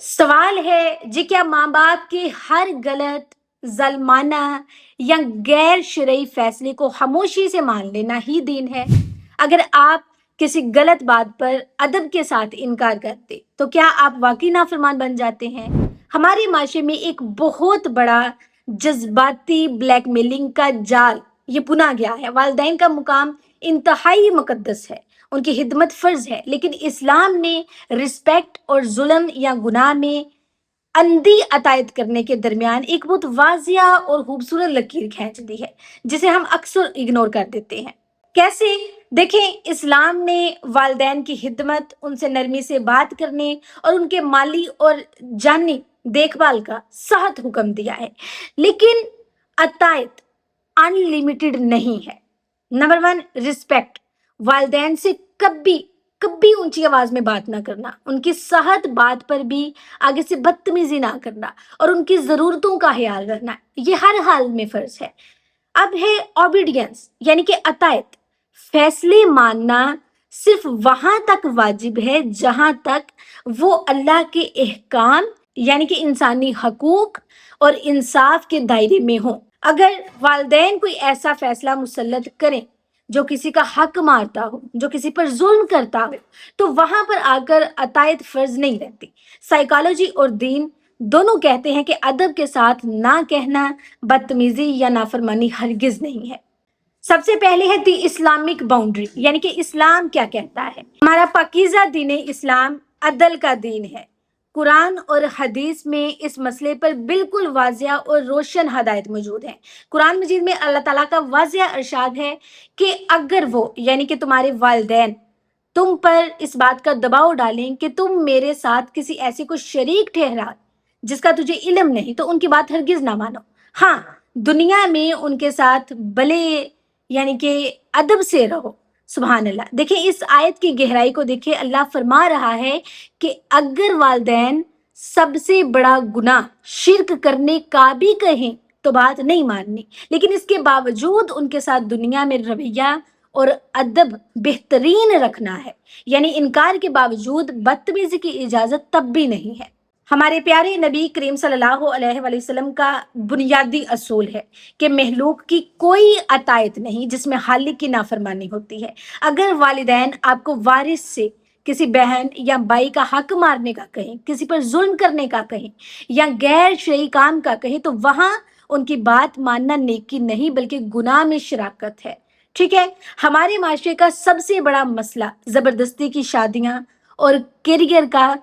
सवाल है जी, क्या माँ बाप के हर गलत, ज़ालिमाना या गैर शरई फैसले को खामोशी से मान लेना ही दीन है? अगर आप किसी गलत बात पर अदब के साथ इनकार करते, तो क्या आप वाक़ई नाफ़रमान बन जाते हैं? हमारे माशरे में एक बहुत बड़ा जज़्बाती ब्लैकमेलिंग का जाल ये बुना गया है। वालिदैन का मुकाम इंतहाई मुक़द्दस है, उनकी खिदमत फ़र्ज़ है, लेकिन इस्लाम ने रिस्पेक्ट और जुल्म या गुनाह में अंधी अतायत करने के दरमियान एक बहुत वाजिया और खूबसूरत लकीर खींच दी है, जिसे हम अक्सर इग्नोर कर देते हैं। कैसे? देखें, इस्लाम ने वालिदैन की खिदमत, उनसे नरमी से बात करने और उनके माली और जानी देखभाल का सख्त हुक्म दिया है, लेकिन अतायत अनलिमिटेड नहीं है। Number one, respect. वालिदैन से कभी कभी ऊंची आवाज में बात ना करना, उनकी सहत बात पर भी आगे से बदतमीजी ना करना और उनकी जरूरतों का ख्याल रखना, ये हर हाल में फर्ज है। अब है ओबीडियंस, यानी कि अतायत। फैसले मानना सिर्फ वहां तक वाजिब है जहां तक वो अल्लाह के एहकाम यानी कि इंसानी हकूक और इंसाफ के दायरे में हो। अगर वालिदैन कोई ऐसा फैसला मुसल्लत करें जो किसी का हक मारता हो, जो किसी पर जुल्म करता हो, तो वहां पर आकर अतायत फर्ज नहीं रहती। साइकोलॉजी और दीन दोनों कहते हैं कि अदब के साथ ना कहना बदतमीजी या नाफरमानी हरगिज नहीं है। सबसे पहले है दी इस्लामिक बाउंड्री, यानी कि इस्लाम क्या कहता है। हमारा पाकीज़ा दीन इस्लाम अदल का दीन है। कुरान और हदीस में इस मसले पर बिल्कुल वाजिया और रोशन हदायत मौजूद है। कुरान मजीद में अल्लाह ताला का वाजिया इरशाद है कि अगर वो यानी कि तुम्हारे वालिदैन तुम पर इस बात का दबाव डालें कि तुम मेरे साथ किसी ऐसे को शरीक ठहरा जिसका तुझे इल्म नहीं, तो उनकी बात हरगिज ना मानो। हाँ, दुनिया में उनके साथ भले यानी कि अदब से रहो। सुभान अल्लाह। देखिए, इस आयत की गहराई को देखिए। अल्लाह फरमा रहा है कि अगर वालिदैन सबसे बड़ा गुनाह शिर्क करने का भी कहें तो बात नहीं माननी, लेकिन इसके बावजूद उनके साथ दुनिया में रवैया और अदब बेहतरीन रखना है, यानी इनकार के बावजूद बदतमीजी की इजाजत तब भी नहीं है। हमारे प्यारे नबी करीम सल्लल्लाहु अलैहि वसल्लम का बुनियादी असूल है कि महलूक की कोई अतायत नहीं जिसमें खालिक की नाफरमानी होती है। अगर वालिदैन आपको वारिस से किसी बहन या भाई का हक मारने का कहें, किसी पर जुल्म करने का कहें या गैर शरई काम का कहें, तो वहां उनकी बात मानना नेकी नहीं बल्कि गुनाह में शराकत है। ठीक है। हमारे माशरे का सबसे बड़ा मसला जबरदस्ती की शादियां और करियर का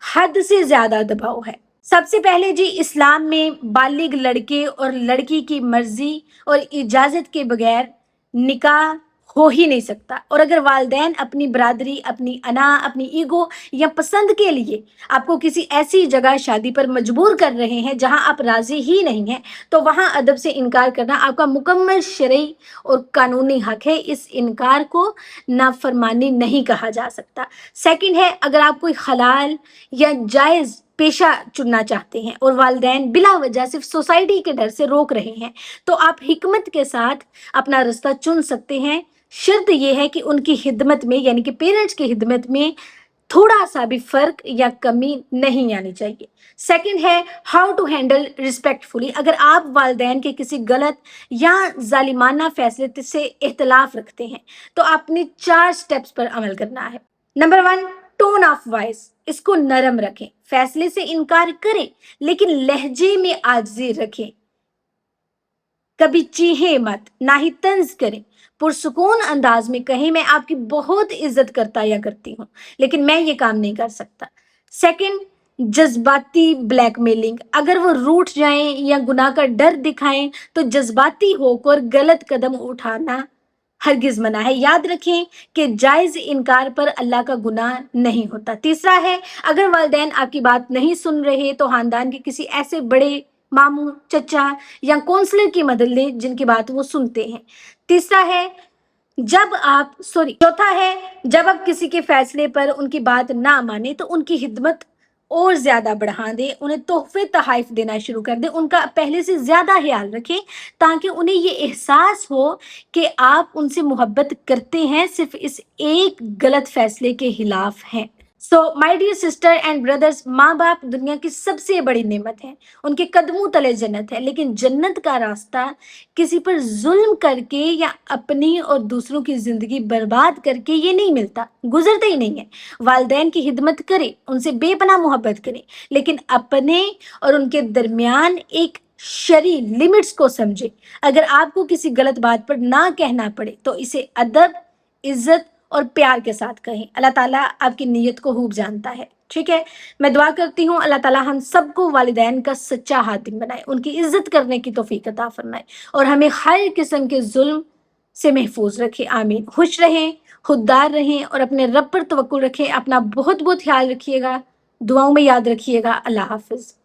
हद से ज्यादा दबाव है। सबसे पहले जी, इस्लाम में बालिग लड़के और लड़की की मर्जी और इजाजत के बगैर निकाह हो ही नहीं सकता। और अगर वालिदैन अपनी बरादरी, अपनी अना, अपनी ईगो या पसंद के लिए आपको किसी ऐसी जगह शादी पर मजबूर कर रहे हैं जहां आप राजी ही नहीं हैं, तो वहां अदब से इनकार करना आपका मुकम्मल शरई और कानूनी हक है। इस इनकार को नाफरमानी नहीं कहा जा सकता। सेकंड है, अगर आप कोई हलाल या जायज़ पेशा चुनना चाहते हैं और वालिदैन बिला वजह सिर्फ सोसाइटी के डर से रोक रहे हैं, तो आप हिकमत के साथ अपना रास्ता चुन सकते हैं। शर्त यह है कि उनकी खिदमत में यानी कि पेरेंट्स की खिदमत में थोड़ा सा भी फर्क या कमी नहीं आनी चाहिए। सेकंड है, हाउ टू हैंडल रिस्पेक्टफुली। अगर आप वालिदैन के किसी गलत या जालिमाना फैसले से इख्तलाफ रखते हैं, तो आपने 4 स्टेप्स पर अमल करना है। नंबर 1, टोन ऑफ वॉइस, इसको नरम रखें। फैसले से इनकार करें लेकिन लहजे में आजिज़ी रखें। कभी चीहे मत, ना ही तंज करें। पुरसुकून अंदाज में कहें, मैं आपकी बहुत इज्जत करता या करती हूँ, लेकिन मैं ये काम नहीं कर सकता। सेकंड, जज्बाती ब्लैकमेलिंग। अगर वो रूठ जाएं या गुनाह का डर दिखाएं, तो जज्बाती होकर गलत कदम उठाना हरगिज मना है। याद रखें कि जायज इनकार पर अल्लाह का गुनाह नहीं होता। तीसरा है, अगर वालिदैन आपकी बात नहीं सुन रहे, तो खानदान के किसी ऐसे बड़े मामू, चचा या काउंसलर की मदद लें जिनकी बात वो सुनते हैं। तीसरा है, चौथा है, जब आप किसी के फैसले पर उनकी बात ना माने, तो उनकी खिदमत और ज्यादा बढ़ा दें, उन्हें तोहफे तोहफे देना शुरू कर दें, उनका पहले से ज्यादा ख्याल रखें, ताकि उन्हें ये एहसास हो कि आप उनसे मोहब्बत करते हैं, सिर्फ इस एक गलत फैसले के खिलाफ हैं। So my dear sister and brothers, ماں باپ دنیا کی سب سے بڑی نعمت ہے، ان کے قدموں تلے جنت ہے، لیکن جنت کا راستہ کسی پر ظلم کر کے یا اپنی اور دوسروں کی زندگی برباد کر کے یہ نہیں ملتا، گزرتا ہی نہیں ہے۔ والدین کی خدمت کریں، ان سے بے پناہ محبت کریں، لیکن اپنے اور ان کے درمیان ایک شرعی لمٹس کو سمجھیں۔ اگر آپ کو کسی غلط بات پر نہ کہنا پڑے تو اسے ادب، عزت اور پیار کے ساتھ کہیں۔ اللہ تعالیٰ آپ کی نیت کو خوب جانتا ہے، ٹھیک ہے؟ میں دعا کرتی ہوں اللہ تعالیٰ ہم سب کو والدین کا سچا خادم بنائے، ان کی عزت کرنے کی توفیق عطا فرمائے، اور ہمیں ہر قسم کے ظلم سے محفوظ رکھے۔ آمین۔ خوش رہیں، خوددار رہیں، اور اپنے رب پر توکل رکھیں۔ اپنا بہت بہت خیال رکھیے گا، دعاؤں میں یاد رکھیے گا۔ اللہ حافظ۔